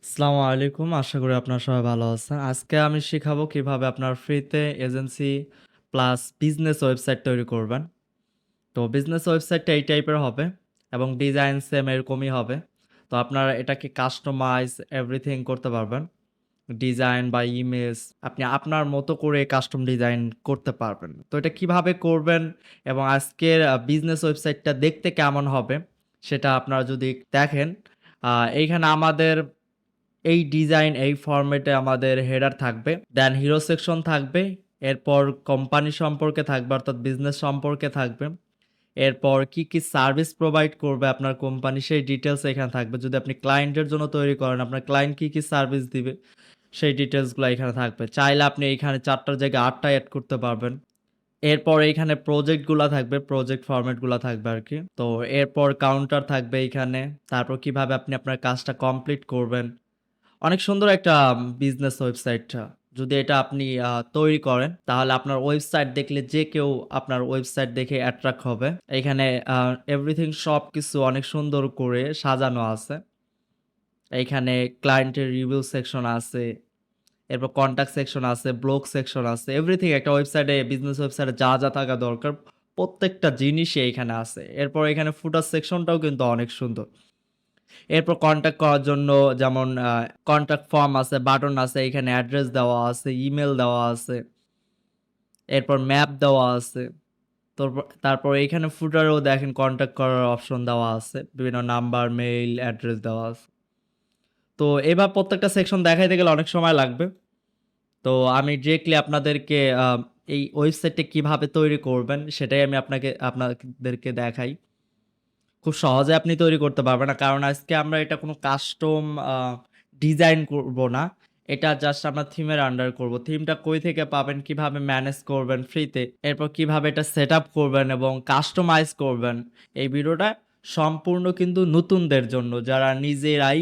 আসসালামু আলাইকুম। আশা করি আপনারা সবাই ভালো আছেন। আজকে আমি শিখাবো কিভাবে আপনার ফ্রিতে এজেন্সি প্লাস বিজনেস ওয়েবসাইট তৈরি করবেন। তো বিজনেস ওয়েবসাইটটা এই টাইপের হবে এবং ডিজাইন সেম এরকমই হবে। তো আপনারা এটাকে কাস্টমাইজ এভরিথিং করতে পারবেন। ডিজাইন বা ইমেজ আপনি আপনার মতো করে কাস্টম ডিজাইন করতে পারবেন। তো এটা কিভাবে করবেন এবং আজকের বিজনেস ওয়েবসাইটটা দেখতে কেমন হবে সেটা আপনারা যদি দেখেন, এইখানে আমাদের এই ডিজাইন এই ফরম্যাটে আমাদের হেডার থাকবে, দেন হিরো সেকশন থাকবে, এরপর কোম্পানি সম্পর্কে থাকবে অর্থাৎ বিজনেস সম্পর্কে থাকবে, এরপর কি কি সার্ভিস প্রোভাইড করবে আপনার কোম্পানি সেই ডিটেলস এখানে থাকবে। যদি আপনি ক্লায়েন্টের জন্য তৈরি করেন আপনার ক্লায়েন্ট কি কি সার্ভিস দিবে সেই ডিটেলসগুলো এখানে থাকবে। চাইলে আপনি এইখানে ৪টার জায়গায় ৮টা অ্যাড করতে পারবেন। এরপর এইখানে প্রজেক্টগুলা থাকবে, প্রজেক্ট ফরম্যাটগুলা থাকবে আরকি। তো এরপর কাউন্টার থাকবে এইখানে। তারপর কিভাবে আপনি আপনার কাজটা কমপ্লিট করবেন। অনেক সুন্দর একটা বিজনেস ওয়েবসাইটটা। যদি এটা আপনি তৈরি করেন তাহলে আপনার ওয়েবসাইট দেখলে যে কেউ আপনার ওয়েবসাইট দেখে অ্যাট্রাক্ট হবে। এখানে এভরিথিং সবকিছু অনেক সুন্দর করে সাজানো আছে। এইখানে ক্লায়েন্টের রিভিউ সেকশন আছে, এরপর কনট্যাক্ট সেকশন আছে, ব্লগ সেকশন আছে। এভরিথিং একটা ওয়েবসাইটে বিজনেস ওয়েবসাইটে যা থাকা দরকার প্রত্যেকটা জিনিসই এখানে আছে। এরপর এখানে ফুটার সেকশনটাও কিন্তু অনেক সুন্দর। এরপর কনট্যাক্ট করার জন্য যেমন কনট্যাক্ট ফর্ম আছে, বাটন আছে, এখানে অ্যাড্রেস দেওয়া আছে, ইমেল দেওয়া আছে, এরপর ম্যাপ দেওয়া আছে। তারপর এখানে ফুটারেও দেখেন কনট্যাক্ট করার অপশন দেওয়া আছে। বিভিন্ন নাম্বার, মেইল, অ্যাড্রেস দেওয়া আছে। তো এবার প্রত্যেকটা সেকশন দেখাইতে গেলে অনেক সময় লাগবে। তো আমি ডিরেক্টলি আপনাদেরকে এই ওয়েবসাইটটা কিভাবে তৈরি করবেন সেটাই আমি আপনাদেরকে দেখাই। খুব সহজে আপনি তৈরি করতে পারবেন না। কারণ আজকে আমরা এটা কোনো কাস্টম ডিজাইন করব না। এটা জাস্ট আমরা থিমের আন্ডার করব। থিমটা কই থেকে পাবেন, কিভাবে ম্যানেজ করবেন ফ্রিতে, এরপর কিভাবে এটা সেটআপ করবেন এবং কাস্টমাইজ করবেন। এই ভিডিওটা সম্পূর্ণ কিন্তু নতুনদের জন্য যারা নিজেরাই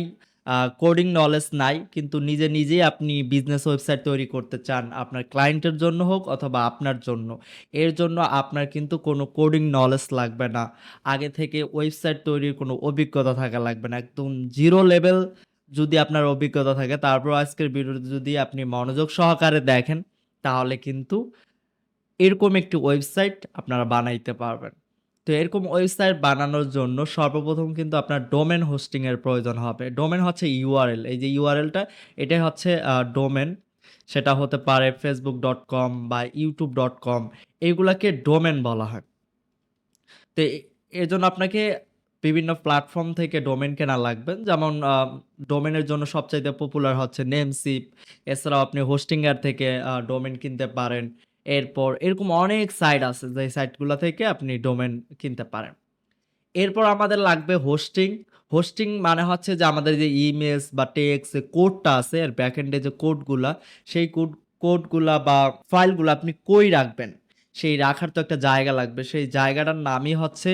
কোডিং নলেজ নাই কিন্তু নিজেই আপনি বিজনেস ওয়েবসাইট তৈরি করতে চান। আপনার ক্লায়েন্টের জন্য হোক অথবা আপনার জন্য। এর জন্য আপনার কিন্তু কোনো কোডিং নলেজ লাগবে না। আগে থেকে ওয়েবসাইট তৈরির কোনো অভিজ্ঞতা থাকা লাগবে না। একদম জিরো লেভেল যদি আপনার অভিজ্ঞতা থাকে তারপর আজকের ভিডিওটা যদি আপনি মনোযোগ সহকারে দেখেন তাহলে কিন্তু এরকম একটি ওয়েবসাইট আপনারা বানাইতে পারবেন। তো এরকম ওয়েবসাইট বানানোর জন্য সর্বপ্রথম কিন্তু আপনার ডোমেন হোস্টিং এর প্রয়োজন হবে। ডোমেন হচ্ছে ইউআরএল। এই যে ইউআরএলটা এটাই হচ্ছে ডোমেন। সেটা হতে পারে facebook.com বা youtube.com, এগুলাকে ডোমেন বলা হয়। তো এজন্য আপনাকে বিভিন্ন প্ল্যাটফর্ম থেকে ডোমেইন কেনা লাগবে। যেমন ডোমেইনের জন্য সবচাইতে পপুলার হচ্ছে নেমসিপ। এছাড়াও আপনি হোস্টিংয়ার থেকে ডোমেইন কিনতে পারেন। এরপর এরকম অনেক সাইট আছে যে সাইটগুলা থেকে আপনি ডোমেইন কিনতে পারেন। এরপর আমাদের লাগবে হোস্টিং। হোস্টিং মানে হচ্ছে যে আমাদের যে ইমেজ বা টেক্সট যে কোডটা আছে এর ব্যাকএন্ডে যে কোডগুলা, সেই কোডগুলা বা ফাইলগুলা আপনি কই রাখবেন? সেই রাখার তো একটা জায়গা লাগবে। সেই জায়গাটার নামই হচ্ছে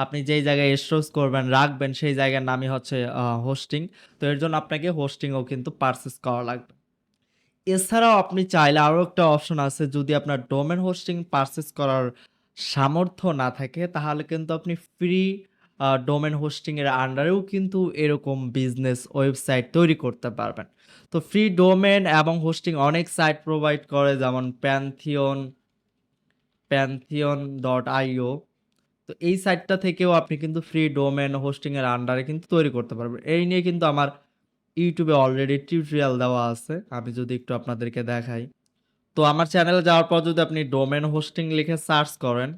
আপনি যেই জায়গায় স্টোরেজ করবেন, রাখবেন সেই জায়গার নামই হচ্ছে হোস্টিং। তো এর জন্য আপনাকে হোস্টিংও কিন্তু পারচেজ করা লাগবে। এছাড়াও আপনি চাইলে আরো একটা অপশন আছে, যদি আপনার ডোমেন হোস্টিং পারচেজ করার সামর্থ্য না থাকে তাহলে কিন্তু আপনি ফ্রি ডোমেন হোস্টিং এর আন্ডারেও কিন্তু এরকম বিজনেস ওয়েবসাইট তৈরি করতে পারবেন। তো ফ্রি ডোমেন এবং হোস্টিং অনেক সাইট প্রোভাইড করে, যেমন pantheon.io। তো এই সাইটটা থেকেও আপনি কিন্তু ফ্রি ডোমেন হোস্টিং এর আন্ডারে কিন্তু তৈরি করতে পারবেন। এই নিয়ে কিন্তু আমার ইউটিউবে অলরেডি টিউটোরিয়াল দেওয়া আছে। আমি যদি একটু আপনাদেরকে দেখাই। তো আমার চ্যানেলে যাওয়ার পর যদি আপনি ডোমেন হোস্টিং লিখে সার্চ করেন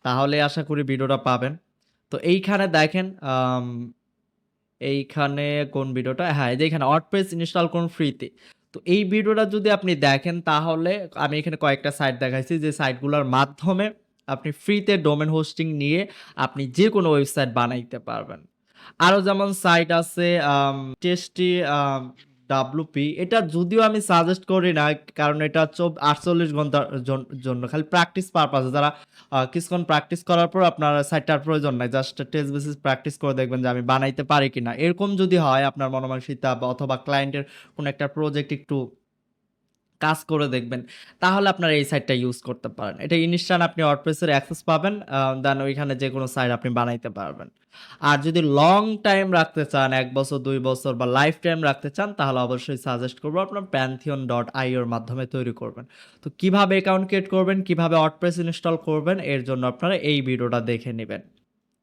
তাহলে আশা করি ভিডিওটা পাবেন। তো এইখানে দেখেন, এইখানে কোন ভিডিওটা? হ্যাঁ, এই যে এখানে ওয়ার্ডপ্রেস ইনস্টল করুন ফ্রিতে। তো এই ভিডিওটা যদি আপনি দেখেন তাহলে আমি এখানে কয়েকটা সাইট দেখাইছি যে সাইটগুলোর মাধ্যমে আপনি ফ্রিতে ডোমেন হোস্টিং নিয়ে আপনি যেকোনো ওয়েবসাইট বানাইতে পারবেন। আরো যেমন সাইট আছে টেস্টি WP, এটা যদিও আমি সাজেস্ট করি না কারণ এটা 48 ঘন্টার জন্য খালি প্র্যাকটিস পারপাসে। যারা কিছুক্ষণ প্র্যাকটিস করার পর আপনার সাইটটার প্রয়োজন নাই, জাস্ট টেস্ট বেসিস প্র্যাকটিস করে দেখবেন যে আমি বানাইতে পারি কিনা। এরকম যদি হয় আপনার মনোমানসিকতা বা অথবা ক্লায়েন্টের কোনো একটা প্রজেক্ট একটু কাজ করে দেখবেন। তাহলে আপনারা এই সাইটটা ইউজ করতে পারেন। এটা ইনস্ট্যান্ট আপনি WordPress এর অ্যাক্সেস পাবেন। দেন ওইখানে যেকোনো সাইট আপনি বানাইতে পারবেন। আর যদি লং টাইম রাখতে চান ১ বছর, ২ বছর বা লাইফ টাইম রাখতে চান তাহলে অবশ্যই সাজেস্ট করব আপনার Pantheon.io এর মাধ্যমে তৈরি করবেন। তো কিভাবে অ্যাকাউন্ট ক্রিয়েট করবেন, কিভাবে WordPress ইনস্টল করবেন এর জন্য আপনারা এই ভিডিওটা দেখে নিবেন।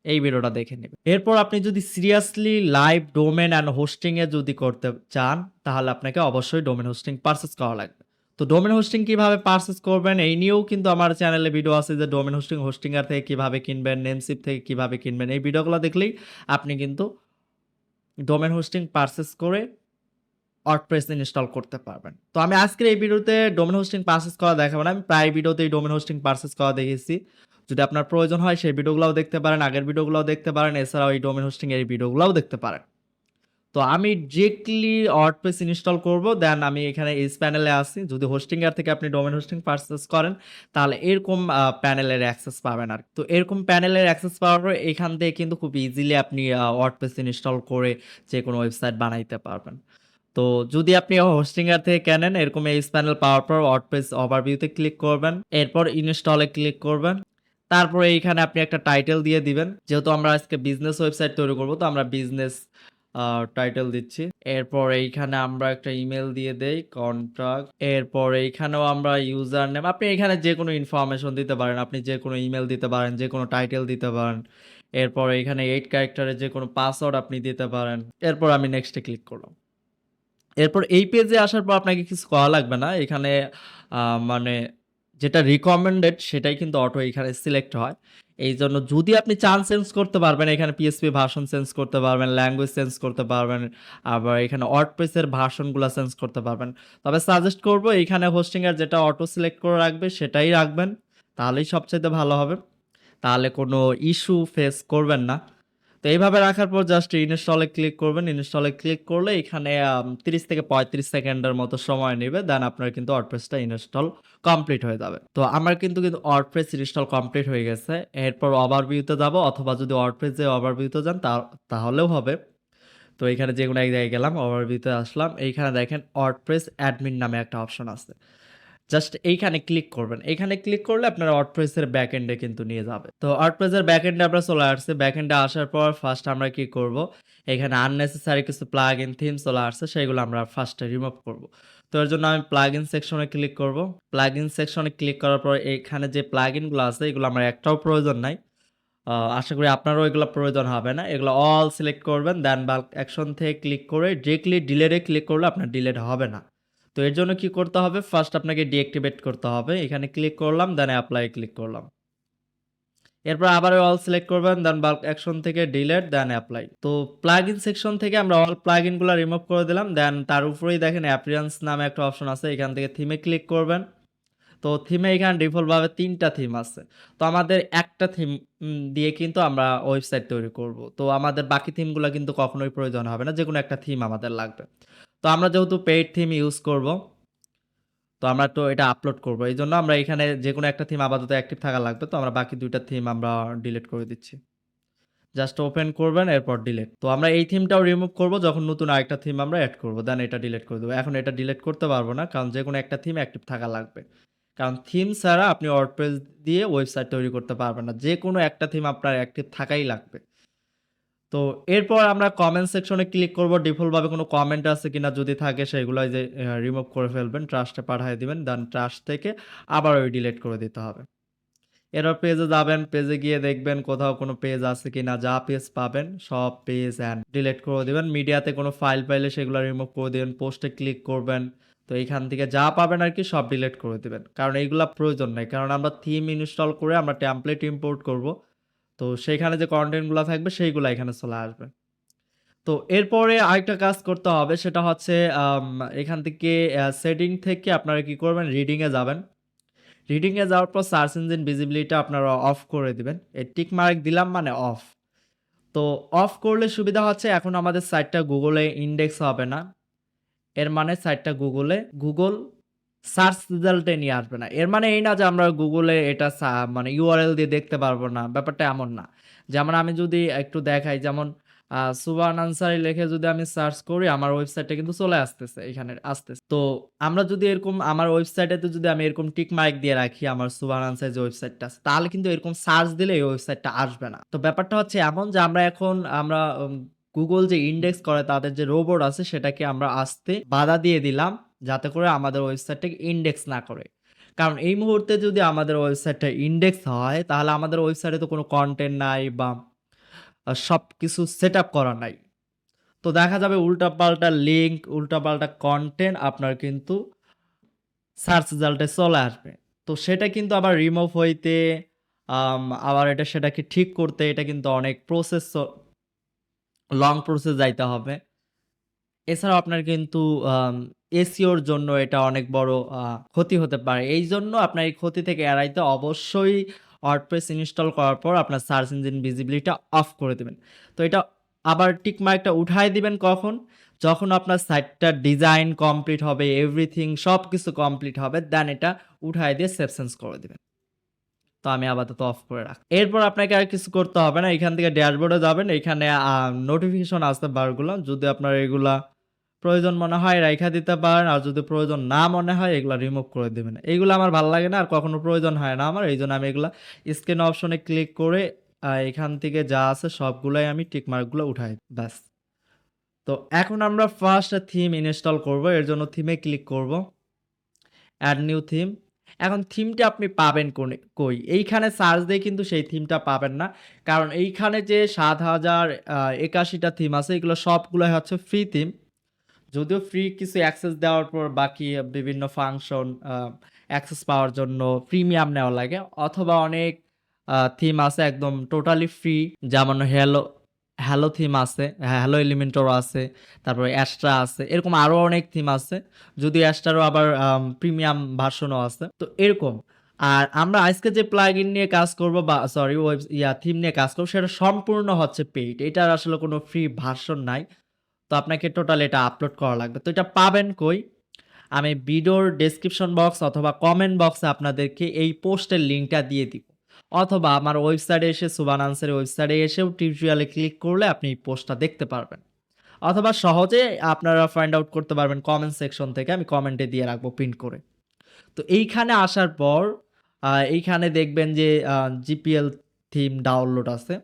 এই ভিডিওটা দেখে নিবেন। এরপর আপনি যদি seriously live domain and hosting এ যদি করতে চান, তাহলে আপনাকে অবশ্যই ডোমেইন হোস্টিং পারচেজ করা লাগবে। তো ডোমেইন হোস্টিং কিভাবে পারচেজ করবেন এই নিয়েও কিন্তু আমার চ্যানেলে ভিডিও আছে যে ডোমেইন হোস্টিং হোস্টিঙ্গার থেকে কিভাবে কিনবেন, নেমসিপ থেকে কিভাবে কিনবেন। এই ভিডিওগুলো দেখলেই আপনি কিন্তু ডোমেইন হোস্টিং পারচেজ করে WordPress ইনস্টল করতে পারবেন। তো আমি আজকের এই ভিডিওতে ডোমেইন হোস্টিং পারচেজ করা দেখাবো না। আমি প্রায় ভিডিওতেই ডোমেইন হোস্টিং পারচেজ করা দেখিয়েছি। যদি আপনার প্রয়োজন হয় সেই ভিডিওগুলাও দেখতে পারেন, আগের ভিডিওগুলাও দেখতে পারেন। এছাড়াও এই ডোমেইন হোস্টিং এর ভিডিওগুলাও দেখতে পারেন। তো আমি ডিরেক্টলি WordPress ইনস্টল করব। দেন আমি এখানে এজ প্যানেলে আছি। যদি হোস্টিঙ্গার থেকে আপনি ডোমেইন হোস্টিং পারচেজ করেন তাহলে এরকম প্যানেলের অ্যাক্সেস পাবেন আর। তো এরকম প্যানেলের অ্যাক্সেস পাওয়ার পরে এখান থেকে কিন্তু খুব ইজিলি আপনি WordPress ইনস্টল করে যেকোনো ওয়েবসাইট বানাইতে পারবেন। তো যদি আপনি হোস্টিঙ্গার থেকে কেনেন এরকম এজ প্যানেল পাওয়ার পর WordPress ওভারভিউতে ক্লিক করবেন। এরপর ইনস্টলে ক্লিক করবেন। তারপরে এইখানে আপনি একটা টাইটেল দিয়ে দিবেন। যেহেতু আমরা আজকে বিজনেস ওয়েবসাইট তৈরি করব তো আমরা বিজনেস টাইটেল দিচ্ছি। এরপর এইখানে আমরা একটা ইমেল দিয়ে দেই কন্টাক্ট। এরপর এইখানেও আমরা ইউজার নেম আপনি এখানে যেকোনো ইনফরমেশন দিতে পারেন। আপনি যেকোনো ইমেল দিতে পারেন, যেকোনো টাইটেল দিতে পারেন। এরপর এখানে 8 ক্যারেক্টারের যেকোনো পাসওয়ার্ড আপনি দিতে পারেন। এরপর আমি নেক্সটে ক্লিক করলাম। এরপর এই পেজে আসার পর আপনাকে কিছু করা লাগবে না। এখানে মানে যেটা রিকমেন্ডেড সেটাই কিন্তু অটো এখানে সিলেক্ট হয়। এইজন্য যদি আপনি চান চেঞ্জ করতে পারবেন, এখানে PHP ভার্সন চেঞ্জ করতে পারবেন, ল্যাঙ্গুয়েজ চেঞ্জ করতে পারবেন, আবার এখানে WordPress এর ভার্সনগুলা চেঞ্জ করতে পারবেন। তবে সাজেস্ট করব এইখানে হোস্টিং এর যেটা অটো সিলেক্ট করে রাখবে সেটাই রাখবেন। তাহলেই সবচাইতে ভালো হবে। তাহলে কোনো ইস্যু ফেস করবেন না। তো এইভাবে রাখার পর জাস্ট ইনস্টলে ক্লিক করবেন। ইনস্টলে ক্লিক করলে এখানে ৩০ থেকে ৩৫ সেকেন্ডের মতো সময় নেবে। দেন আপনার কিন্তু WordPress-টা ইনস্টল কমপ্লিট হয়ে যাবে। তো আমার কিন্তু WordPress ইনস্টল কমপ্লিট হয়ে গেছে। এরপর ওভারভিউতে যাব অথবা যদি WordPress যে ওভারভিউতে যান তাহলেও হবে। তো এখানে যেকোনো এক জায়গায় গেলাম, ওভারভিউতে আসলাম। এইখানে দেখেন WordPress অ্যাডমিন নামে একটা অপশন আছে। জাস্ট এইখানে ক্লিক করবেন। এইখানে ক্লিক করলে আপনার WordPress এর ব্যাকএন্ডে কিন্তু নিয়ে যাবে। তো WordPress এর ব্যাকএন্ডে আমরা চলে আসছি। ব্যাকএন্ডে আসার পর ফার্স্ট আমরা কি করব? এখানে আননেসেসারি কিছু প্লাগইন থিম চলে আসছে সেগুলো আমরা ফার্স্টে রিমুভ করব। তো এর জন্য আমি প্লাগইন সেকশনে ক্লিক করব। প্লাগইন সেকশনে ক্লিক করার পর এখানে যে প্লাগইনগুলো আছে এগুলো আমার একটাও প্রয়োজন নাই। আশা করি আপনারও এগুলো প্রয়োজন হবে না। এগুলো অল সিলেক্ট করবেন। দেন বাল্ক অ্যাকশন থেকে ক্লিক করে ডিরেক্টলি ডিলেটে ক্লিক করলে আপনার ডিলেট হবে না। তো এর জন্য কি করতে হবে? ফার্স্ট আপনাকে ডিঅ্যাক্টিভেট করতে হবে। এখানে ক্লিক করলাম, দেন এপ্লাই ক্লিক করলাম। এরপর আবার অল সিলেক্ট করবেন, দেন বাল্ক অ্যাকশন থেকে ডিলিট, দেন এপ্লাই। তো প্লাগইন সেকশন থেকে আমরা অল প্লাগইনগুলো রিমুভ করে দিলাম। দেন তার উপরেই দেখেন অ্যাপিয়ারেন্স নামে একটা অপশন আছে। এখান থেকে থিমে ক্লিক করবেন। তো থিমে এখানে ডিফল্টভাবে ৩ টা থিম আছে। তো আমাদের একটা থিম দিয়ে কিন্তু আমরা ওয়েবসাইট তৈরি করব। তো আমাদের বাকি থিমগুলা কিন্তু কখনোই প্রয়োজন হবে না। যেকোনো একটা থিম আমাদের লাগবে। তো আমরা যেহেতু পেইড থিম ইউজ করব, তো আমরা তো এটা আপলোড করব। এইজন্য আমরা এখানে যেকোনো একটা থিম আপাতত অ্যাক্টিভ থাকা লাগবে। তো আমরা বাকি ২ টা থিম আমরা ডিলিট করে দিচ্ছি। জাস্ট ওপেন করবেন এরপর ডিলিট। তো আমরা এই থিমটাও রিমুভ করব যখন নতুন আরেকটা থিম আমরা এড করব। দেন এটা ডিলিট করে দেব। এখন এটা ডিলিট করতে পারব না কারণ যেকোনো একটা থিম অ্যাক্টিভ থাকা লাগবে। কারণ থিম ছাড়া আপনি WordPress দিয়ে ওয়েবসাইট তৈরি করতে পারবেন না। যেকোনো একটা থিম আপনার অ্যাক্টিভ থাকাই লাগবে। তো এরপর আমরা কমেন্ট সেকশনে ক্লিক করব। ডিফল্টভাবে কোনো কমেন্ট আছে কিনা যদি থাকে সেগুলো এই যে রিমুভ করে ফেলবেন। ট্রাস্টে পাঠিয়ে দিবেন। দেন ট্রাস্ট থেকে আবার ওই ডিলিট করে দিতে হবে। এরপর পেজে যাবেন। পেজে গিয়ে দেখবেন কোথাও কোনো পেজ আছে কিনা। যা পেজ পাবেন সব পেজ অ্যান্ড ডিলিট করে দিবেন। মিডিয়াতে কোনো ফাইল পাইলে সেগুলো রিমুভ করে দিবেন। পোস্টে ক্লিক করবেন। তো এইখান থেকে যা পাবেন আরকি সব ডিলিট করে দিবেন। কারণ এইগুলা প্রয়োজন নাই। কারণ আমরা থিম ইনস্টল করে আমরা টেমপ্লেট ইম্পোর্ট করব। তো সেইখানে যে কনটেন্টগুলা থাকবে সেইগুলা এখানে চলে আসবে। তো এরপরে আরেকটা কাজ করতে হবে সেটা হচ্ছে এখান থেকে সেটিং থেকে আপনারা কি করবেন রিডিং এ যাবেন। রিডিং এ যাওয়ার পর সার্চ ইঞ্জিন ভিজিবিলিটি আপনারা অফ করে দিবেন। এই টিক মার্ক দিলাম মানে অফ। তো অফ করলে সুবিধা হচ্ছে এখন আমাদের সাইটটা গুগলে ইনডেক্স হবে না। এর মানে সাইটটা গুগল সার্চ রেজাল্টে নিয়ে আসবে না। এর মানে এই না যে আমরা গুগলে এটা মানে URL দিয়ে দেখতে পারবো না। ব্যাপারটা এমন না। যেমন আমি যদি একটু দেখাই যেমন সুবহান আনসারী লিখে যদি আমি সার্চ করি আমার ওয়েবসাইটটা কিন্তু চলে আসতেছে, এখানে আসতেছে। তো আমরা যদি এরকম আমার ওয়েবসাইটেতে যদি আমি এরকম টিক মার্ক দিয়ে রাখি আমার সুবহান আনসারী যে ওয়েবসাইটটা আছে, তাহলে কিন্তু এরকম সার্চ দিলে এই ওয়েবসাইটটা আসবে না। তো ব্যাপারটা হচ্ছে এমন যে আমরা গুগল যে ইনডেক্স করে তাদের যে রোবট আছে সেটাকে আমরা আসতে বাধা দিয়ে দিলাম, যাতে করে আমাদের ওয়েবসাইটটাকে ইনডেক্স না করে। কারণ এই মুহূর্তে যদি আমাদের ওয়েবসাইটটা ইনডেক্স হয়, তাহলে আমাদের ওয়েবসাইটে তো কোনো কনটেন্ট নাই বা সবকিছু সেটআপ করা নাই। তো দেখা যাবে উল্টাপাল্টা লিঙ্ক, উল্টাপাল্টা কনটেন্ট আপনার কিন্তু সার্চ রেজাল্টে চলে আসবে। তো সেটা কিন্তু আবার রিমুভ হইতে আবার সেটাকে ঠিক করতে এটা কিন্তু অনেক লং প্রসেস যাইতে হবে। এছাড়াও আপনার কিন্তু এসইওর জন্য এটা অনেক বড় ক্ষতি হতে পারে। এইজন্য আপনার এই ক্ষতি থেকে এড়াইতে অবশ্যই ওয়ার্ডপ্রেস ইনস্টল করার পর আপনার সার্চ ইঞ্জিন ভিজিবিলিটিটা অফ করে দিবেন। তো এটা আবার টিক মার্কটা উঠায় দিবেন কখন? যখন আপনার সাইটটার ডিজাইন কমপ্লিট হবে, এভরিথিং সবকিছু কমপ্লিট হবে, দেন এটা উঠায় দিয়ে সেভ চেঞ্জ করে দিবেন। তো আমি আপাতত অফ করে এরপর আপনাকে আর কিছু করতে হবে না। এখান থেকে ড্যাশবোর্ডে যাবেন। এখানে নোটিফিকেশন আসতে বারগুলো। যদি আপনার এগুলা প্রয়োজন মনে হয় রাইখা দিতে পারেন। আর যদি প্রয়োজন না মনে হয় এগুলা রিমুভ করে দিবেন। এইগুলা আমার ভাল লাগে না আর কখনো প্রয়োজন হয় না আমার। এইজন্য আমি এগুলা স্ক্রিন অপশনে ক্লিক করে এখান থেকে যা আছে সবগুলাই আমি টিক মার্কগুলো উঠাই ব্যাস। তো এখন আমরা ফার্স্ট থিম ইনস্টল করব। এর জন্য থিমে ক্লিক করব। Add new theme. এখন থিমটা আপনি পাবেন কই? এইখানে সার্চ দিয়ে কিন্তু সেই থিমটা পাবেন না। কারণ এইখানে যে ৭,০৮১ টা থিম আছে এগুলো সবগুলাই হচ্ছে ফ্রি থিম। যদিও ফ্রি কিছু অ্যাক্সেস দেওয়ার পর বাকি বিভিন্ন ফাংশন অ্যাক্সেস পাওয়ার জন্য প্রিমিয়াম নেওয়া লাগে, অথবা অনেক থিম আছে একদম টোটালি ফ্রি, যেমন হ্যালো থিম আছে, হ্যালো এলিমেন্টর আছে, তারপরে অ্যাস্ট্রা আছে, এরকম আরো অনেক থিম আছে। যদি অ্যাস্ট্রারও আবার প্রিমিয়াম ভার্সনও আছে, তো এরকম। আর আমরা আজকে যে প্লাগইন নিয়ে কাজ করব বা সরি থিম নিয়ে কাজ করব সেটা সম্পূর্ণ হচ্ছে পেইড, এটার আসলে কোনো ফ্রি ভার্সন নাই। তো আপনাকে টোটাল এটা আপলোড করা লাগবে। তো এটা পাবেন কই? আমি ভিডিওর ডেসক্রিপশন বক্স অথবা কমেন্ট বক্সে আপনাদেরকে এই পোস্টের লিঙ্কটা দিয়ে দিব। অথবা আমার ওয়েবসাইটে এসে সুবহান আনসারীর ওয়েবসাইটে এসেও টিউটোরিয়ালে ক্লিক করলে আপনি এই পোস্টটা দেখতে পারবেন। অথবা সহজে আপনারা ফাইন্ড আউট করতে পারবেন কমেন্ট সেকশন থেকে, আমি কমেন্টে দিয়ে রাখবো পিন করে। তো এইখানে আসার পর এইখানে দেখবেন যে জিপিএল থিম ডাউনলোড আছে।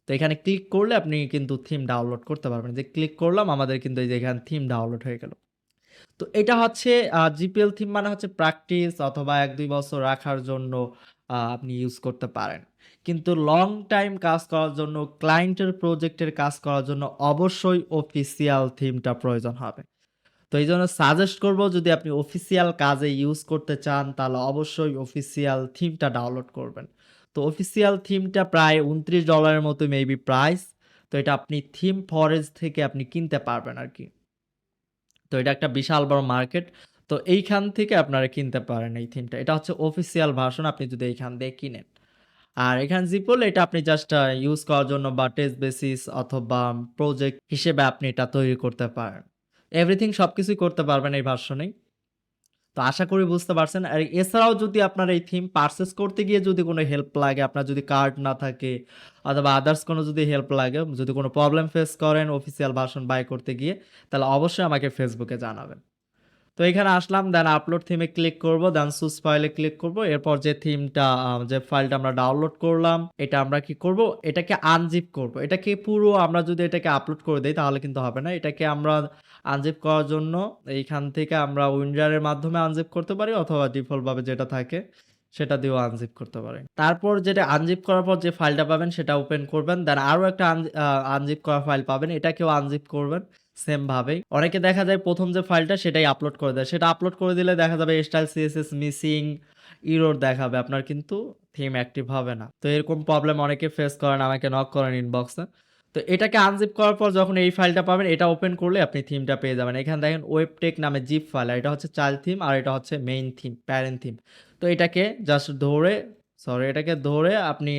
তো এখানে ক্লিক করলে আপনি কিন্তু থিম ডাউনলোড করতে পারবেন। যে ক্লিক করলাম আমাদের কিন্তু এই যে এখানে থিম ডাউনলোড হয়ে গেল। তো এটা হচ্ছে জিপিএল থিম মানে হচ্ছে প্র্যাকটিস অথবা ১-২ বছর রাখার জন্য আপনি ইউজ করতে পারেন। কিন্তু লং টাইম কাজ করার জন্য, ক্লায়েন্টের প্রজেক্টের কাজ করার জন্য অবশ্যই অফিসিয়াল থিমটা প্রয়োজন হবে। তো এইজন্য সাজেস্ট করব, যদি আপনি অফিসিয়াল কাজে ইউজ করতে চান তাহলে অবশ্যই অফিসিয়াল থিমটা ডাউনলোড করবেন। তো অফিসিয়াল থিমটা প্রায় $29 এর মতো মেবি প্রাইস। তো এটা আপনি থিম ফরেস্ট থেকে আপনি কিনতে পারবেন আরকি। তো এটা একটা বিশাল বড় মার্কেট। তো এইখান থেকে আপনারা কিনতে পারেন এই থিমটা। এটা হচ্ছে অফিসিয়াল ভার্সন, আপনি যদি এইখান দিয়ে কিনেন। আর এখানে জিপল এটা আপনি জাস্ট ইউজ করার জন্য বা টেস্ট বেসিস অথবা প্রজেক্ট হিসেবে আপনি এটা তৈরি করতে পারেন। এভরিথিং সবকিছুই করতে পারবেন এই ভার্সনেই। তো আশা করি বুঝতে পারছেন। আর এছাড়াও যদি আপনার এই থিম পারচেজ করতে গিয়ে যদি কোনো হেল্প লাগে, আপনার যদি কার্ড না থাকে অথবা আদার্স কোনো যদি হেল্প লাগে, যদি কোনো প্রবলেম ফেস করেন অফিসিয়াল ভার্সন বাই করতে গিয়ে, তাহলে অবশ্যই আমাকে ফেসবুকে জানাবেন। তো এখানে আসলাম, দেন আপলোড থিমে ক্লিক করব, দেন চুজ ফাইলে ক্লিক করব। এরপর যে থিমটা যে ফাইলটা আমরা ডাউনলোড করলাম, এটা আমরা কি করব? এটাকে আনজিপ করব। এটাকে পুরো আমরা যদি এটাকে আপলোড করে দেই তাহলে কিন্তু হবে না। এটাকে আমরা আনজিপ করার জন্য এইখান থেকে আমরা উইন্ডারের মাধ্যমে আনজিপ করতে পারি অথবা ডিফল্ট ভাবে যেটা থাকে সেটা দিয়েও আনজিপ করতে পারি। তারপর যেটা আনজিপ করার পর যে ফাইলটা পাবেন সেটা ওপেন করবেন। দেন আরো একটা আনজিপ করা ফাইল পাবেন। এটাকেও আনজিপ করবেন সেম ভাবেই। অনেকে দেখা যায় ১ম যে ফাইলটা সেটাই আপলোড করে দেয়। সেটা আপলোড করে দিলে দেখা যাবে স্টাইল সিএসএস মিসিং, এরর দেখাবে। আপনার কিন্তু থিম অ্যাক্টিভ হবে না। তো এরকম প্রবলেম অনেকে ফেস করেন, আমাকে নক করেন ইনবক্সে। তো এটাকে আনজিপ করার পর যখন এই ফাইলটা পাবেন, এটা ওপেন করলে আপনি থিমটা পেয়ে যাবেন। এখানে দেখেন ওয়েবটেক নামে জিপ ফাইল, আর এটা হচ্ছে চাইল্ড থিম আর এটা হচ্ছে মেইন থিম, প্যারেন্ট থিম। তো এটাকে জাস্ট এটাকে ধরে আপনি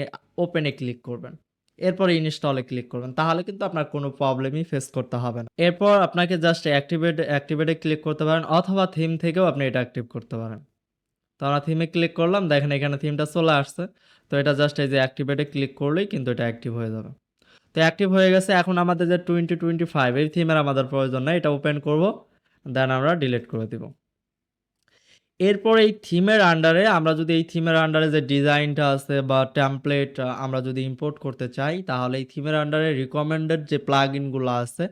ওপেনে ক্লিক করবেন। এরপরে ইনস্টলে ক্লিক করবেন। তাহলে কিন্তু আপনার কোনো প্রবলেমই ফেস করতে হবে না। এরপর আপনাকে জাস্ট অ্যাক্টিভেটে ক্লিক করতে পারেন অথবা থিম থেকেও আপনি এটা অ্যাক্টিভ করতে পারেন। তো আমরা থিমে ক্লিক করলাম, দেখেন এখানে থিমটা চলে আসছে। তো এটা জাস্ট এই যে অ্যাক্টিভেটে ক্লিক করলেই কিন্তু এটা অ্যাক্টিভ হয়ে যাবে। তো অ্যাক্টিভ হয়ে গেছে। এখন আমাদের যে 2025 এই থিমের আমাদের প্রয়োজন নাই। এটা ওপেন করব। দেন আমরা ডিলিট করে দিব। এরপর এই থিমের আন্ডারে আমরা যদি এই থিমের আন্ডারে যে ডিজাইনটা আছে বা টেমপ্লেট আমরা যদি ইম্পোর্ট করতে চাই, তাহলে এই থিমের আন্ডারে রিকমেন্ডেড যে প্লাগইনগুলো আছে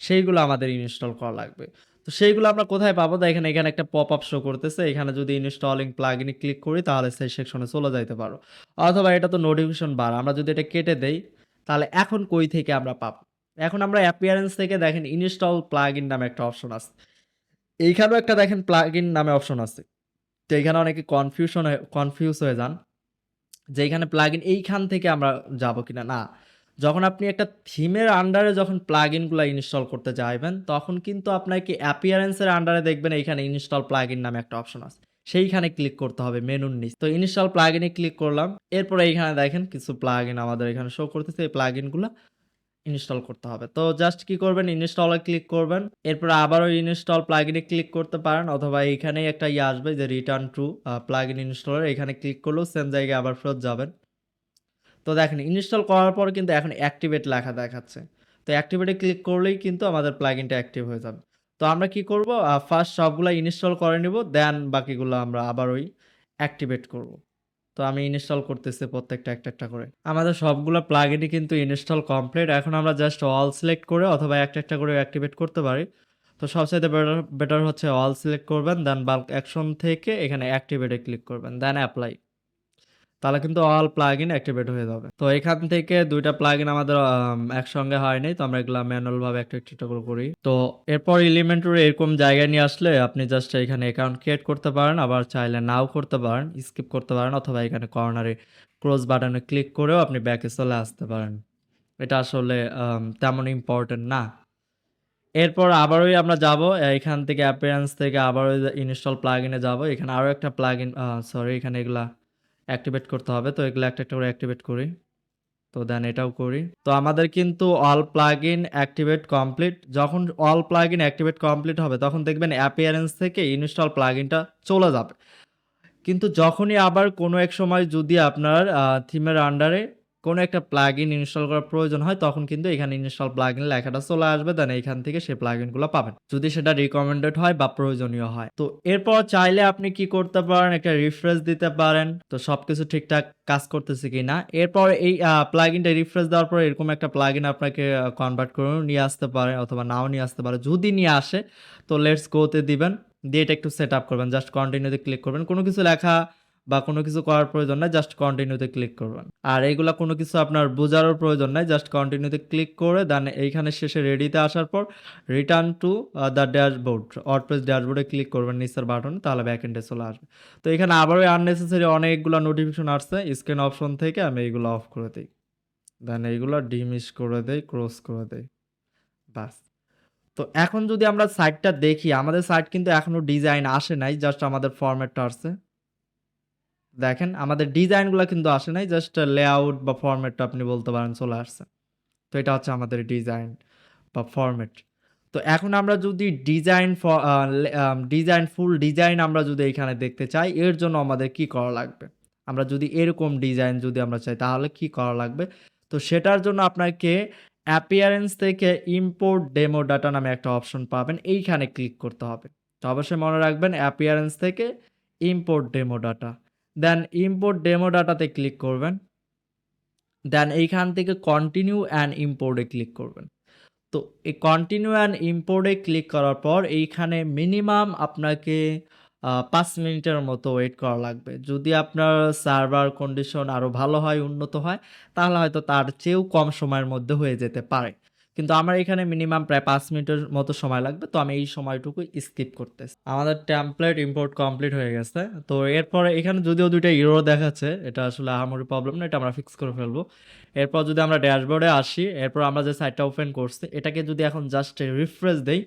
সেইগুলো আমাদের ইনস্টল করা লাগবে। তো সেইগুলো আমরা কোথায় পাবো? দেখেন এখানে একটা পপ আপ শো করতেছে। এখানে যদি ইনস্টলিং প্লাগইনে ক্লিক করি তাহলে সেই সেকশনে চলে যাইতে পারো। অথবা এটা তো নোটিফিকেশন বার। আমরা যদি এটা কেটে দেই তাহলে এখন কই থেকে আমরা পাবো? এখন আমরা অ্যাপিয়ারেন্স থেকে দেখেন ইনস্টল প্লাগইন নামে একটা অপশন আছে। এইখানেও একটা দেখেন প্লাগইন নামে অপশন আছে। তো এখানে অনেকে কনফিউজ হয়ে যান যে এখানে প্লাগইন এইখান থেকে আমরা যাব কিনা। না, যখন আপনি একটা থিমের আন্ডারে যখন প্লাগইনগুলো ইনস্টল করতে যাইবেন তখন কিন্তু আপনাকে অ্যাপিয়ারেন্সের আন্ডারে দেখবেন এখানে ইনস্টল প্লাগইন নামে একটা অপশন আছে, সেইখানে ক্লিক করতে হবে মেনুর নিচ। তো ইনস্টল প্লাগইনে ক্লিক করলাম। এরপরে এইখানে দেখেন কিছু প্লাগইন আমাদের এখানে শো করতেছে। এই প্লাগইনগুলো ইনস্টল করতে হবে। তো জাস্ট কি করবেন, ইনস্টলে ক্লিক করবেন। এরপর আবারও ইনস্টল প্লাগইনে ক্লিক করতে পারেন, অথবা এইখানেই একটা আসবে যে রিটার্ন টু প্লাগইন ইনস্টলার, এখানে ক্লিক করলেও সেম জায়গায় আবার ফেরত যাবেন। তো দেখেন ইনস্টল করার পর কিন্তু এখন অ্যাক্টিভেট লেখা দেখাচ্ছে। তো অ্যাক্টিভেটে ক্লিক করলেই কিন্তু আমাদের প্লাগইনটা অ্যাক্টিভ হয়ে যাবে। তো আমরা কি করব, ফার্স্ট সবগুলা ইনস্টল করে নিব, দেন বাকিগুলো আমরা আবার ওই অ্যাক্টিভেট করব। তো আমি ইনস্টল করতেছি প্রত্যেকটা একটা করে। আমাদের সবগুলো প্লাগইনই কিন্তু ইনস্টল কমপ্লিট। এখন আমরা জাস্ট অল সিলেক্ট করে অথবা একটা করে অ্যাক্টিভেট করতে পারি। তো সবচাইতে বেটার হচ্ছে অল সিলেক্ট করবেন, দেন বাল্ক অ্যাকশন থেকে এখানে অ্যাক্টিভেটে ক্লিক করবেন, দেন অ্যাপ্লাই। তাহলে কিন্তু অল প্লাগইন অ্যাক্টিভেট হয়ে যাবে। তো এখান থেকে ২ টা প্লাগইন আমাদের একসঙ্গে হয়নি। তো আমরা এগুলা ম্যানুয়াল ভাবে একটা করে করি। তো এরপর এলিমেন্টরে এরকম জায়গায় নিয়ে আসলে আপনি জাস্ট এখানে অ্যাকাউন্ট ক্রিয়েট করতে পারেন। আবার চাইলে নাও করতে পারেন, স্কিপ করতে পারেন, অথবা এখানে কর্নারে ক্লোজ বাটনে ক্লিক করেও আপনি ব্যাকে চলে আসতে পারেন। এটা আসলে তেমন ইম্পর্টেন্ট না। এরপর আবারই আমরা যাব এখান থেকে অ্যাপিয়ারেন্স থেকে আবারও ইনস্টল প্লাগইনে যাব। এখানে আরো একটা প্লাগইন সরি এখানে এগুলা অ্যাক্টিভেট করতে হবে। তো এগুলো একটা করে অ্যাক্টিভেট করি। তো দেন এটাও করি। তো আমাদের কিন্তু অল প্লাগইন অ্যাক্টিভেট কমপ্লিট। যখন অল প্লাগইন অ্যাক্টিভেট কমপ্লিট হবে তখন দেখবেন অ্যাপিয়ারেন্স থেকে ইনস্টল প্লাগইনটা চলে যাবে। কিন্তু যখনই আবার কোনো এক সময় যদি আপনার থিমের আন্ডারে কোনো একটা প্লাগইন ইনস্টল করার প্রয়োজন হয় তখন কিন্তু এখানে ইনস্টল প্লাগইন লেখাটা চলে আসবে, দেন এইখান থেকে সেই প্লাগইনগুলো পাবেন। যদি সেটা রিকমেন্ডেড হয় বা প্রয়োজনীয় হয়। তো এরপর চাইলে আপনি কি করতে পারেন, একটা রিফ্রেশ দিতে পারেন। তো সবকিছু ঠিকঠাক কাজ করতেছে কিনা। এরপর এই প্লাগইনটা রিফ্রেশ দেওয়ার পর এরকম একটা প্লাগইন আপনাকে কনভার্ট করেও নিয়ে আসতে পারে অথবা নাও নিয়ে আসতে পারে। যদি নিয়ে আসে তো লেটস গো তে দিবেন। দিয়ে এটা একটু সেট আপ করবেন। জাস্ট কন্টিনিউতে ক্লিক করবেন। কোনো কিছু লেখা বা কোনো কিছু করার প্রয়োজন নাই, জাস্ট কন্টিনিউতে ক্লিক করবেন। আর এইগুলা কোনো কিছু আপনার বোঝারও প্রয়োজন নাই, জাস্ট কন্টিনিউতে ক্লিক করে দেন এইখানে শেষে রেডিতে আসার পর return to the dashboard WordPress ড্যাশবোর্ডে ক্লিক করবেন নিচের বাটনে, তাহলে ব্যাকএন্ডে চলে আসবে। তো এখানে আবারও আননেসেসারি অনেকগুলো নোটিফিকেশন আসছে। স্ক্রিন অপশন থেকে আমি এইগুলো অফ করে দিই, দেন এইগুলো ডিমিস করে দেই, ক্লোজ করে দেই, বাস। তো এখন যদি আমরা সাইটটা দেখি, আমাদের সাইট কিন্তু এখনো ডিজাইন আসে নাই, জাস্ট আমাদের ফরম্যাটটা আসছে। দেখেন আমাদের ডিজাইনগুলা কিন্তু আসে নাই, জাস্ট লেআউট বা ফরম্যাটটা আপনি বলতে পারেন চলে আসছে। তো এটা হচ্ছে আমাদের ডিজাইন বা ফরম্যাট। তো এখন আমরা যদি ডিজাইন ফুল ডিজাইন আমরা যদি এখানে দেখতে চাই, এর জন্য আমাদের কি করা লাগবে? আমরা যদি এরকম ডিজাইন যদি আমরা চাই তাহলে কি করা লাগবে? তো সেটার জন্য আপনাকে অ্যাপিয়ারেন্স থেকে ইম্পোর্ট ডেমো ডাটা নামে একটা অপশন পাবেন। এইখানে ক্লিক করতে হবে। তো অবশ্যই মনে রাখবেন অ্যাপিয়ারেন্স থেকে ইম্পোর্ট ডেমো ডাটা। দেন ইম্পোর্ট ডেমো ডাটাতে ক্লিক করবেন। দেন এইখান থেকে continue and import A click করবেন। তো এই কন্টিনিউ অ্যান্ড ইম্পোর্টে ক্লিক করার পর এইখানে মিনিমাম আপনাকে ৫ মিনিটের মতো ওয়েট করা লাগবে। যদি আপনার সার্ভার কন্ডিশন আরও ভালো হয়, উন্নত হয়, তাহলে হয়তো তার চেয়েও কম সময়ের মধ্যে হয়ে যেতে পারে। কিন্তু আমার এখানে মিনিমাম প্রায় ৫ মিনিটের মতো সময় লাগবে। তো আমি এই সময়টুকু স্কিপ করতেছি। আমাদের টেমপ্লেট ইম্পোর্ট কমপ্লিট হয়ে গেছে। তো এরপরে এখানে যদিও ২ টা এরর দেখাচ্ছে, এটা আসলে আহামরি প্রবলেম না, এটা আমরা ফিক্স করে ফেলবো। এরপর যদি আমরা ড্যাশবোর্ডে আসি, এরপর আমরা যে সাইটটা ওপেন করছি এটাকে যদি এখন জাস্ট রিফ্রেশ দেই,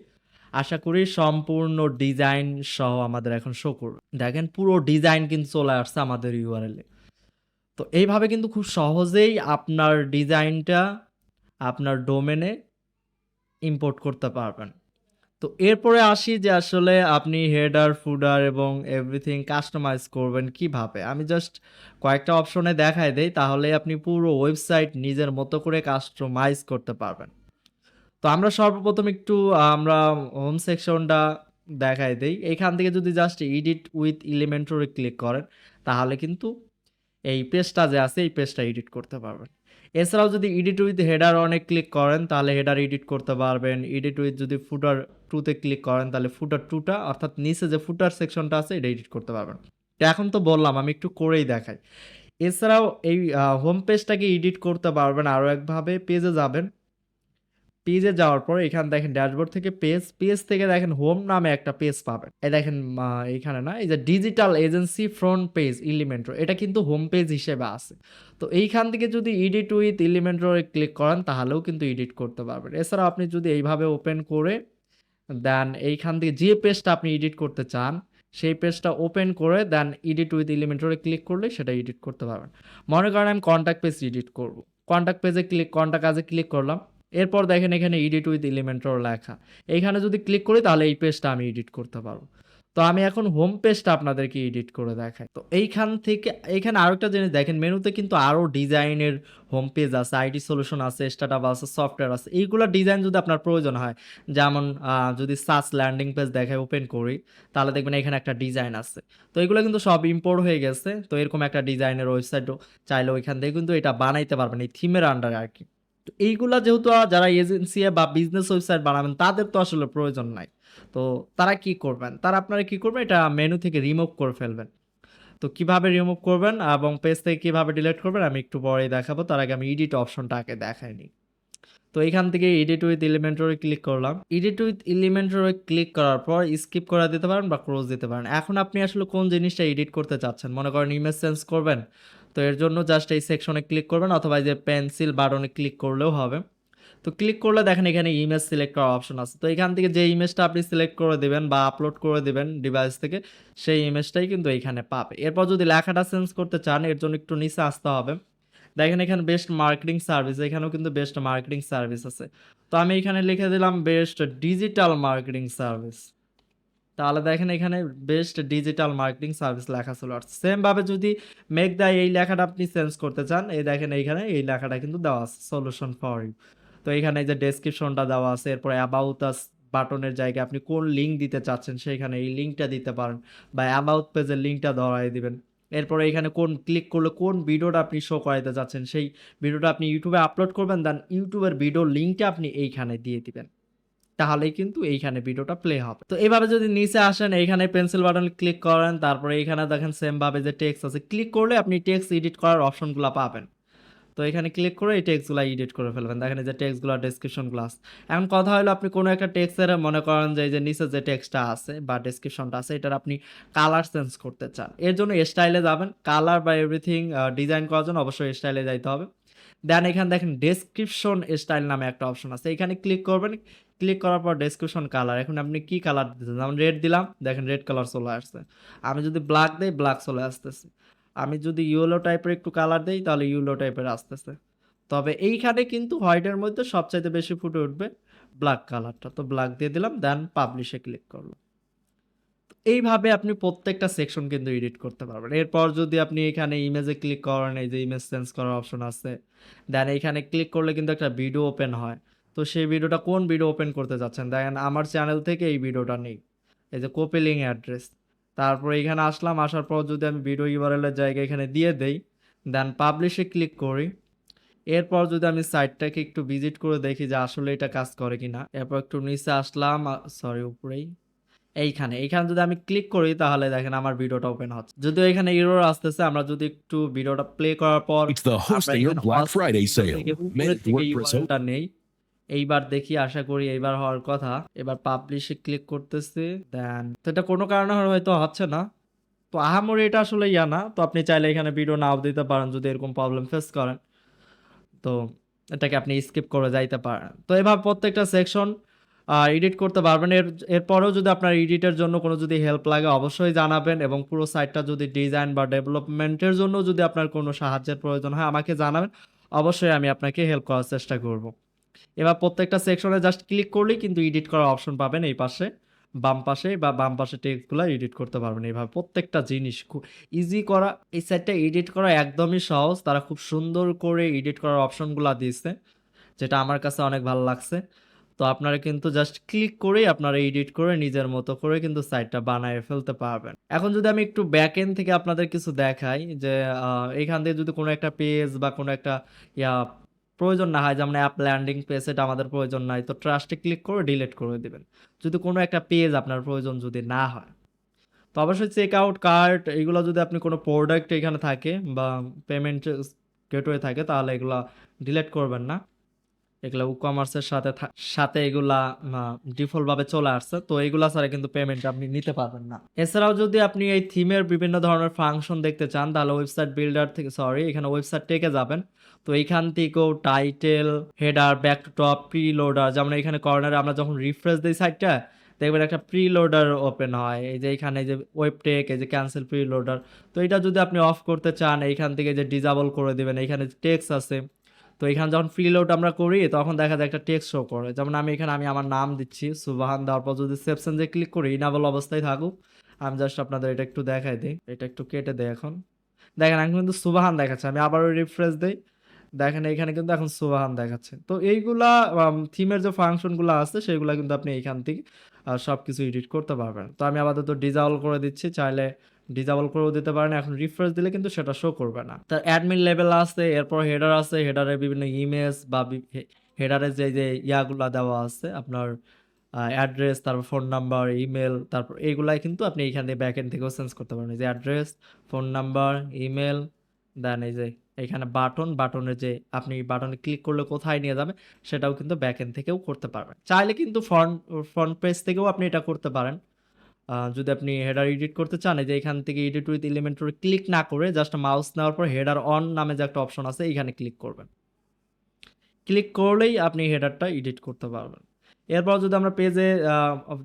আশা করি সম্পূর্ণ ডিজাইন সহ আমাদের এখন শো করবে। দেখেন পুরো ডিজাইন কিন্তু চলে আসছে আমাদের ইউআরএল এ। তো এইভাবে কিন্তু খুব সহজেই আপনার ডিজাইনটা আপনার ডোমেনে ইম্পোর্ট করতে পারবেন। তো এরপরে আসি যে আসলে আপনি হেডার, ফুডার এবং এভরিথিং কাস্টমাইজ করবেন কিভাবে? আমি জাস্ট কয়েকটা অপশনে দেখায় দেই, তাহলেই আপনি পুরো ওয়েবসাইট নিজের মতো করে কাস্টমাইজ করতে পারবেন। তো আমরা সর্বপ্রথম একটু আমরা হোম সেকশনটা দেখায় দেই। এখান থেকে যদি জাস্ট এডিট উইথ এলিমেন্টরে ক্লিক করেন, তাহলে কিন্তু এই পেজটা যে আছে এই পেজটা এডিট করতে পারবেন। এছাড়াও যদি এডিট উইথ হেডার অনে ক্লিক করেন তাহলে হেডার এডিট করতে পারবেন। এডিট উইথ যদি ফুটার 2 তে ক্লিক করেন তাহলে ফুটার 2 টা অর্থাৎ নিচে যে ফুটার সেকশনটা আছে এটা এডিট করতে পারবেন। তো এখন তো বললাম আমি একটু করেই দেখাই। এছাড়াও এই হোম পেজটাকে এডিট করতে পারবেন আরো একভাবে। পেজে যাবেন। পেজে যাওয়ার পর এখানে দেখেন ড্যাশবোর্ড থেকে পেজ থেকে দেখেন হোম নামে একটা পেজ পাবেন। এই দেখেন এইখানে না এই যে digital agency front page Elementor এটা কিন্তু হোম পেজ হিসেবে আছে। তো এইখান থেকে যদি এডিট উইথ এলিমেন্টর ক্লিক করেন তাহলেও কিন্তু এডিট করতে পারবেন। এছাড়াও আপনি যদি এইভাবে ওপেন করে দেন এইখান থেকে যে পেজটা আপনি এডিট করতে চান সেই পেজটা ওপেন করে দেন এডিট উইথ এলিমেন্টরে ক্লিক করলে সেটা এডিট করতে পারবেন। মনে করেন আমি কন্টাক্ট পেজ এডিট করব। কন্টাক্ট পেজে কন্টাক্ট কাজে ক্লিক করলাম। এরপর দেখেন এখানে এডিট উইথ এলিমেন্টর লেখা। এইখানে যদি ক্লিক করি তাহলে এই পেজটা আমি এডিট করতে পারবো। তো আমি এখন হোম পেজটা আপনাদেরকে এডিট করে দেখাই। তো এইখান থেকে এখানে আরেকটা জিনিস দেখেন মেনুতে কিন্তু আরো ডিজাইনের হোম পেজ আছে, আইটি সলিউশন আছে, স্টার্টআপ আছে, সফটওয়্যার আছে। এইগুলা ডিজাইন যদি আপনার প্রয়োজন হয়, যেমন যদি সার্চ ল্যান্ডিং পেজ দেখায় ওপেন করি, তাহলে দেখবেন এখানে একটা ডিজাইন আছে। তো এগুলো কিন্তু সব ইম্পোর্ট হয়ে গেছে। তো এরকম একটা ডিজাইনের ওয়েবসাইটও চাইলে ওইখান থেকে কিন্তু এটা বানাইতে পারবেন এই থিমের আন্ডারে আরকি। তো এইগুলা যেহেতু যারা এজেন্সি বা বিজনেস ওয়েবসাইট বানাবেন তাদের তো আসলে প্রয়োজন নাই। তো তারা কি করবেন? তারা আপনারা কি করবেন? এটা মেনু থেকে রিমুভ করে ফেলবেন। তো কিভাবে রিমুভ করবেন এবং পেজ থেকে কিভাবে ডিলিট করবেন আমি একটু পরেই দেখাবো। তার আগে আমি এডিট অপশনটা আগে দেখাই নিই। তো এখান থেকে এডিট উইথ এলিমেন্টরে ক্লিক করলাম। এডিট উইথ এলিমেন্টরে ক্লিক করার পর স্কিপ করে দিতে পারেন বা ক্লোজ দিতে পারেন। এখন আপনি আসলে কোন জিনিসটা এডিট করতে চাচ্ছেন? মনে করেন ইমেজ চেঞ্জ করবেন। তো এর জন্য জাস্ট এই সেকশনে ক্লিক করবেন অথবা এই যে পেন্সিল বাটনে ক্লিক করলেও হবে। তো ক্লিক করলে দেখেন এখানে ইমেজ সিলেক্ট করার অপশন আছে। তো এখান থেকে যে ইমেজটা আপনি সিলেক্ট করে দিবেন বা আপলোড করে দিবেন ডিভাইস থেকে সেই ইমেজটাই কিন্তু এইখানে পাবে। এরপর যদি লেখাটা চেঞ্জ করতে চান এর জন্য একটু নিচে আসতে হবে। দেখেন এখানে বেস্ট মার্কেটিং সার্ভিস এখানেও কিন্তু বেস্ট মার্কেটিং সার্ভিস আছে। তো আমি এখানে লিখে দিলাম বেস্ট ডিজিটাল মার্কেটিং সার্ভিস। তাহলে দেখেন এখানে বেস্ট ডিজিটাল মার্কেটিং সার্ভিস লেখা চলে আসছে। সেম ভাবে যদি মেক দ্য এই লেখাটা আপনি চেঞ্জ করতে চান এই দেখেন এইখানে এই লেখাটা কিন্তু দেওয়া আছে সলিউশন ফর ইউ। তো এখানে এই যে ডেসক্রিপশনটা দেওয়া আছে এরপরে অ্যাবাউট আস বাটনের জায়গায় আপনি কোন লিঙ্ক দিতে চাচ্ছেন সেখানে এই লিঙ্কটা দিতে পারেন বা অ্যাবাউট পেজের লিঙ্কটা ধরাই দিবেন। এরপরে এখানে কোন ক্লিক করলে কোন ভিডিওটা আপনি শো করাইতে চাচ্ছেন সেই ভিডিওটা আপনি ইউটিউবে আপলোড করবেন দেন ইউটিউবের ভিডিও লিঙ্কটা আপনি এইখানে দিয়ে দিবেন। তাহলেই কিন্তু এইখানে ভিডিওটা প্লে হবে। তো এভাবে যদি নিচে আসেন এইখানে পেন্সিল বাটনে ক্লিক করেন তারপরে এইখানে দেখেন সেম ভাবে যে টেক্সট আছে ক্লিক করলে আপনি টেক্সট এডিট করার অপশনগুলো পাবেন। তো এখানে ক্লিক করে এই টেক্সটগুলো এডিট করে ফেলবেন। দেখেন এই যে টেক্সটগুলো ডেসক্রিপশনগুলো আছে। এখন কথা হলো আপনি কোনো একটা টেক্সটের মনে করেন যে এই যে নিচে যে টেক্সটটা আছে বা ডেসক্রিপশনটা আছে এটার আপনি কালার চেঞ্জ করতে চান। এর জন্য স্টাইলে যাবেন। কালার বা এভরিথিং ডিজাইন করার জন্য অবশ্যই স্টাইলে যাইতে হবে। দেন এখানে দেখেন ডেসক্রিপশন স্টাইল নামে একটা অপশন আছে। এখানে ক্লিক করবেন। ক্লিক করার পর ডেসক্রিপশন কালার। এখন আপনি কি কালার দিতে চান? যেমন রেড দিলাম। দেখেন রেড কালার চলে আসছে। আমি যদি ব্ল্যাক দেই ব্ল্যাক চলে আসতেছে। আমি যদি ইয়েলো টাইপের একটু কালার দেই তাহলে ইয়েলো টাইপের আসতেছে। তবে এইখানে কিন্তু হোয়াইটের মধ্যে সবচাইতে বেশি ফুটে উঠবে ব্ল্যাক কালারটা। তো ব্ল্যাক দিয়ে দিলাম দেন পাবলিশে ক্লিক করলাম। এইভাবে আপনি প্রত্যেকটা সেকশন কিন্তু এডিট করতে পারবেন। এরপর যদি আপনি এখানে ইমেজে ক্লিক করেন এই যে ইমেজ চেঞ্জ করার অপশন আছে। দেন এইখানে ক্লিক করলে কিন্তু একটা ভিডিও ওপেন হয়। তো সেই ভিডিওটা কোন ভিডিও ওপেন করতে যাচ্ছেন? দেখেন আমার চ্যানেল থেকে এই ভিডিওটা নেই। এই যে কপি লিঙ্ক অ্যাড্রেস। তারপরে এখানে আসলাম আসার পর যদি আমি ভিডিও ইউআরএল এর জায়গায় এখানে দিয়ে দেই, দেন পাবলিশে ক্লিক করি। এরপর যদি আমি সাইটটাকে একটু ভিজিট করে দেখি যে আসলে এটা কাজ করে কিনা। এরপর একটু নিচে আসলাম সরি উপরেই। এইখানে যদি আমি ক্লিক করি তাহলে দেখেন আমার ভিডিওটা ওপেন হচ্ছে। যদিও এখানে এরর আসতেছে আমরা যদি একটু ভিডিওটা প্লে করার পর It's the আমরা Hostair এখানে Black হোস্ট Friday sale. থেকে উপরের Managed থেকে WordPress ইউআরএলটা নেই। এইবার দেখি আশা করি এইবার হওয়ার কথা। এবার পাবলিশে ক্লিক করতেছি। দেন তো এটা কোনো কারণে হয়তো হচ্ছে না। তো আহামরি এটা আসলে ইয়া না। তো আপনি চাইলে এখানে ভিডিও নাও দিতে পারেন যদি এরকম প্রবলেম ফেস করেন। তো এটাকে আপনি স্কিপ করে যাইতে পারেন। তো এভাবে প্রত্যেকটা সেকশন এডিট করতে পারবেন। এরপরেও যদি আপনার এডিটের জন্য কোনো যদি হেল্প লাগে অবশ্যই জানাবেন এবং পুরো সাইটটা যদি ডিজাইন বা ডেভেলপমেন্টের জন্য যদি আপনার কোনো সাহায্যের প্রয়োজন হয় আমাকে জানাবেন। অবশ্যই আমি আপনাকে হেল্প করার চেষ্টা করব। এবার প্রত্যেকটা সেকশনে জাস্ট ক্লিক করলেই কিন্তু এডিট করার অপশন পাবেন এই পাশে, বাম পাশে বা বাম পাশে টেক্সটগুলো এডিট করতে পারবেন এইভাবে প্রত্যেকটা জিনিস খুব ইজি করা। এই সাইটটা এডিট করা একদমই সহজ, তারা খুব সুন্দর করে এডিট করার অপশনগুলো দিয়েছে, যেটা আমার কাছে অনেক ভালো লাগছে। তো আপনারা কিন্তু জাস্ট ক্লিক করেই আপনারা এডিট করে নিজের মতো করে কিন্তু সাইটটা বানায় ফেলতে পারবেন। এখন যদি আমি একটু ব্যাক এন্ড থেকে আপনাদের কিছু দেখাই যে এখান থেকে যদি কোনো একটা পেজ বা কোনো একটা ইয়া প্রয়োজন না হয়, যেমন অ্যাপ ল্যান্ডিং পেজ, এটা আমাদের প্রয়োজন নাই, তো ট্রাস্টে ক্লিক করে ডিলিট করে দিবেন যদি কোনো একটা পেজ আপনার প্রয়োজন যদি না হয়। তো অবশ্যই চেক আউট কার্ট এগুলো যদি আপনি কোনো প্রোডাক্ট এখানে থাকে বা পেমেন্ট গেটওয়ে থাকে তাহলে এগুলা ডিলিট করবেন না, এগুলা ই-কমার্সের সাথে এগুলা ডিফল্ট ভাবে চলে আসছে, তো এগুলা ছাড়া কিন্তু পেমেন্ট আপনি নিতে পারবেন না। এছাড়াও যদি আপনি এই থিমের বিভিন্ন ধরনের ফাংশন দেখতে চান তাহলে ওয়েবসাইট বিল্ডার থেকে এখানে ওয়েবসাইট টেকে যাবেন। তো এইখান থেকেও title, header, back to top, pre loader, যেমন এখানে কর্নারে আমরা যখন রিফ্রেশ দিই সাইটটা দেখবেন একটা প্রি লোডার ওপেন হয়, এই যে এখানে যে ওয়েব টেক, এই যে ক্যান্সেল প্রি লোডার। তো এটা যদি আপনি অফ করতে চান এইখান থেকে যে ডিজাবল করে দিবেন, এখানে টেক্সট আছে। তো এখানে যখন ফিল আউট আমরা করি তখন দেখা যায় একটা টেক্সট শো করে, যেমন আমি এখানে আমার নাম দিচ্ছি সুবাহান, দেওয়ার পর যদি সেপশন যে ক্লিক করি ইনাবল অবস্থায় থাকুক। আমি জাস্ট আপনাদের এটা একটু দেখাই দিই, এটা একটু কেটে দেই। এখন দেখেন আমি কিন্তু সুবাহান দেখাচ্ছে, আমি আবারও রিফ্রেশ দিই, দেখেন এখানে কিন্তু এখন সুবাহান দেখাচ্ছে। তো এইগুলা থিমের যে ফাংশনগুলো আছে সেগুলো কিন্তু আপনি এইখান থেকে সব কিছু এডিট করতে পারবেন। তো আমি আপাতত ডিজাবল করে দিচ্ছি, চাইলে ডিজাবল করেও দিতে পারেন। এখন রিফ্রেশ দিলে কিন্তু সেটা শো করবে না। তার অ্যাডমিন লেভেল আছে, এরপর হেডার আছে, হেডারে বিভিন্ন ইমেজ বা হেডারে যে ইয়াগুলা দেওয়া আছে আপনার অ্যাড্রেস, তারপর ফোন নাম্বার, ইমেল, তারপর এইগুলাই কিন্তু আপনি এইখান থেকে ব্যাক এন্ড থেকেও চেঞ্জ করতে পারবেন। এই যে অ্যাড্রেস, ফোন নাম্বার, ইমেল, দেন এই যে এখানে বাটনের যে আপনি বাটনে ক্লিক করলে কোথায় নিয়ে যাবে সেটাও কিন্তু ব্যাক এন্ড থেকেও করতে পারবেন। চাইলে কিন্তু ফ্রন্ট পেজ থেকেও আপনি এটা করতে পারেন। যদি আপনি হেডার এডিট করতে চান, এই যে এখান থেকে এডিট উইথ এলিমেন্টরে ক্লিক না করে জাস্ট মাউস নেওয়ার পর হেডার অন নামে যে একটা অপশন আছে এখানে ক্লিক করবেন। ক্লিক করলেই আপনি হেডারটা এডিট করতে পারবেন। এরপর যদি আমরা পেজে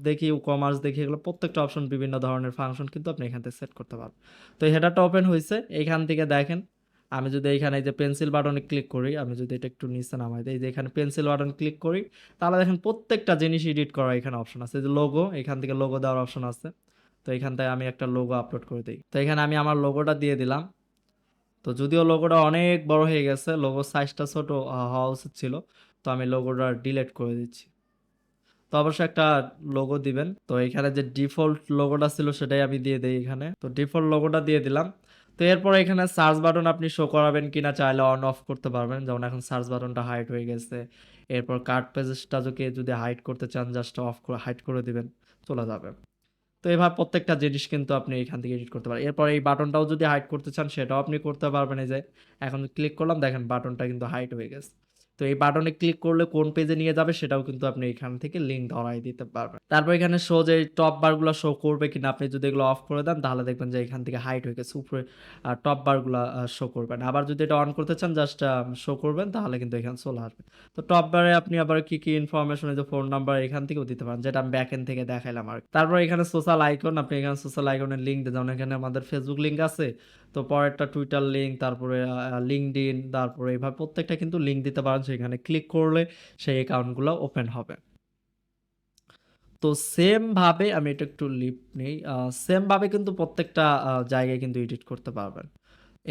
দেখি, কমার্স দেখি, এগুলো প্রত্যেকটা অপশন বিভিন্ন ধরনের ফাংশন কিন্তু আপনি এখান থেকে সেট করতে পারবেন। তো হেডারটা ওপেন হয়েছে, এইখান থেকে দেখেন আমি যদি এইখানে যে পেন্সিল বাটনে ক্লিক করি, আমি যদি এটা একটু নিচে নামাই দিই, যে এখানে পেন্সিল বাটন ক্লিক করি তাহলে দেখেন প্রত্যেকটা জিনিস এডিট করা এখানে অপশন আছে। যে লোগো, এখান থেকে লোগো দেওয়ার অপশন আছে। তো এখান থেকে আমি একটা লোগো আপলোড করে দিই, তো এখানে আমি আমার লোগোটা দিয়ে দিলাম। তো যদিও লোগোটা অনেক বড় হয়ে গেছে, লোগো সাইজটা ছোট হওয়া উচিত ছিল, তো আমি লোগোটা ডিলিট করে দিচ্ছি। তো অবশ্যই একটা লোগো দিবেন। তো এখানে যে ডিফল্ট লোগোটা ছিল সেটাই আমি দিয়ে দিই এখানে, তো ডিফল্ট লোগোটা দিয়ে দিলাম। তো এরপর এখানে সার্চ বাটন আপনি শো করাবেন কিনা চাইলে অন অফ করতে পারবেন, যেমন এখন সার্চ বাটনটা হাইড হয়ে গেছে। এরপর কার্ট পেজটা যদি হাইড করতে চান জাস্ট অফ করে হাইড করে দিবেন, চলে যাবে। তো এভাবে প্রত্যেকটা জিনিস কিন্তু আপনি এখান থেকে এডিট করতে পারেন। এরপর এই বাটনটাও যদি হাইড করতে চান সেটাও আপনি করতে পারবেন। এই যে এখন ক্লিক করলাম, দেখেন বাটনটা কিন্তু হাইড হয়ে গেছে। তো এই বাটনে ক্লিক করলে কোন পেজে নিয়ে যাবে সেটাও কিন্তু আপনি এখান থেকে লিঙ্ক ধরাই দিতে পারবেন। তারপর এখানে শো যে টপ বারগুলো শো করবে কিনা, আপনি যদি এগুলো অফ করে দেন তাহলে দেখবেন যে এখান থেকে হাইড হয়ে গেছে, উপরে টপ বারগুলো শো করবেন। আবার যদি এটা অন করতে চান জাস্ট শো করবেন তাহলে কিন্তু এখানে চলে আসবে। তো টপ বারে আপনি আবার কি ইনফরমেশন, যে ফোন নাম্বার এখান থেকেও দিতে পারেন, যেটা আমি ব্যাক এন্ড থেকে দেখাইলাম আর। তারপর এখানে সোশ্যাল আইকন, আপনি এখানে সোশ্যাল আইকনের লিঙ্ক দিয়ে, যেমন এখানে আমাদের ফেসবুক লিঙ্ক আছে, তো পরেরটা টুইটার লিঙ্ক, তারপরে লিঙ্কডইন, তারপরে এইভাবে প্রত্যেকটা কিন্তু লিঙ্ক দিতে পারেন। সেখানে ক্লিক করলে সেই অ্যাকাউন্টগুলো ওপেন হবে। তো সেম ভাবে আমি এটা একটু লিপ নেই, সেম ভাবে কিন্তু প্রত্যেকটা জায়গায় কিন্তু এডিট করতে পারবেন।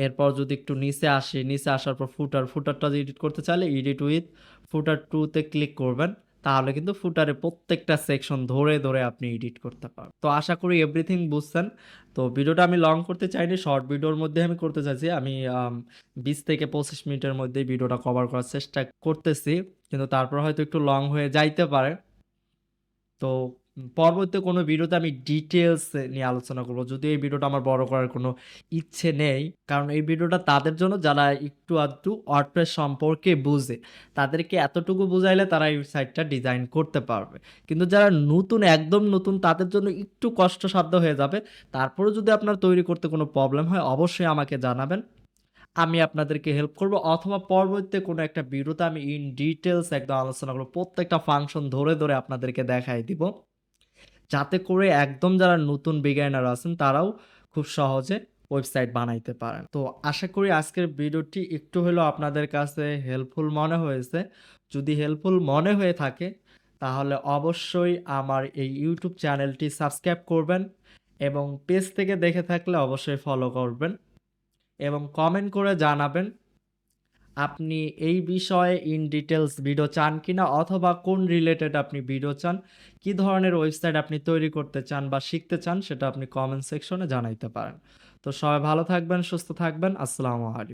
এরপর যদি একটু নিচে আসি, নিচে আসার পর ফুটারটা যদি এডিট করতে চাইলে এডিট উইথ ফুটার 2 তে ক্লিক করবেন, তাহলে কিন্তু ফুটারে প্রত্যেকটা সেকশন ধরে ধরে আপনি এডিট করতে পারবেন। তো আশা করি এভরিথিং বুঝছেন। তো ভিডিওটা আমি লং করতে চাইনি, শর্ট ভিডিওর মধ্যে আমি করতে চাইছি। আমি 20 থেকে 25 মিনিটের মধ্যে ভিডিওটা কভার করার চেষ্টা করতেছি, কিন্তু তারপর হয়তো একটু লং হয়ে যাইতে পারে। তো পরবর্তী কোনো ভিডিওতে আমি ডিটেলস নিয়ে আলোচনা করব, যদিও এই ভিডিওটা আমার বড় করার কোনো ইচ্ছে নেই, কারণ এই ভিডিওটা তাদের জন্য যারা একটু আধটু ওয়ার্ডপ্রেস সম্পর্কে বুঝে, তাদেরকে এতটুকু বুঝাইলে তারা এই সাইটটা ডিজাইন করতে পারবে। কিন্তু যারা নতুন, একদম নতুন, তাদের জন্য একটু কষ্টসাধ্য হয়ে যাবে। তারপরেও যদি আপনার তৈরি করতে কোনো প্রবলেম হয় অবশ্যই আমাকে জানাবেন, আমি আপনাদেরকে হেল্প করব, অথবা পরবর্তীতে কোনো একটা ভিডিওতে আমি ইন ডিটেলস একদম আলোচনা করব, প্রত্যেকটা ফাংশন ধরে ধরে আপনাদেরকে দেখাই দিব, যাতে করে একদম যারা নতুন বিগিনার আছেন তারাও খুব সহজে ওয়েবসাইট বানাইতে পারেন। তো আশা করি আজকের ভিডিওটি একটু হলেও আপনাদের কাছে হেল্পফুল মনে হয়েছে। যদি হেল্পফুল মনে হয়ে থাকে তাহলে অবশ্যই আমার এই ইউটিউব চ্যানেলটি সাবস্ক্রাইব করবেন এবং পেজ থেকে দেখে থাকলে অবশ্যই ফলো করবেন এবং কমেন্ট করে জানাবেন আপনি এই বিষয়ে ইন ডিটেইলস ভিডিও চান কিনা অথবা কোন রিলেটেড আপনি ভিডিও চান, কি ধরনের ওয়েবসাইট আপনি তৈরি করতে চান বা শিখতে চান সেটা আপনি কমেন্ট সেকশনে জানাইতে পারেন। তো সবাই ভালো থাকবেন, সুস্থ থাকবেন। আসসালামু আলাইকুম।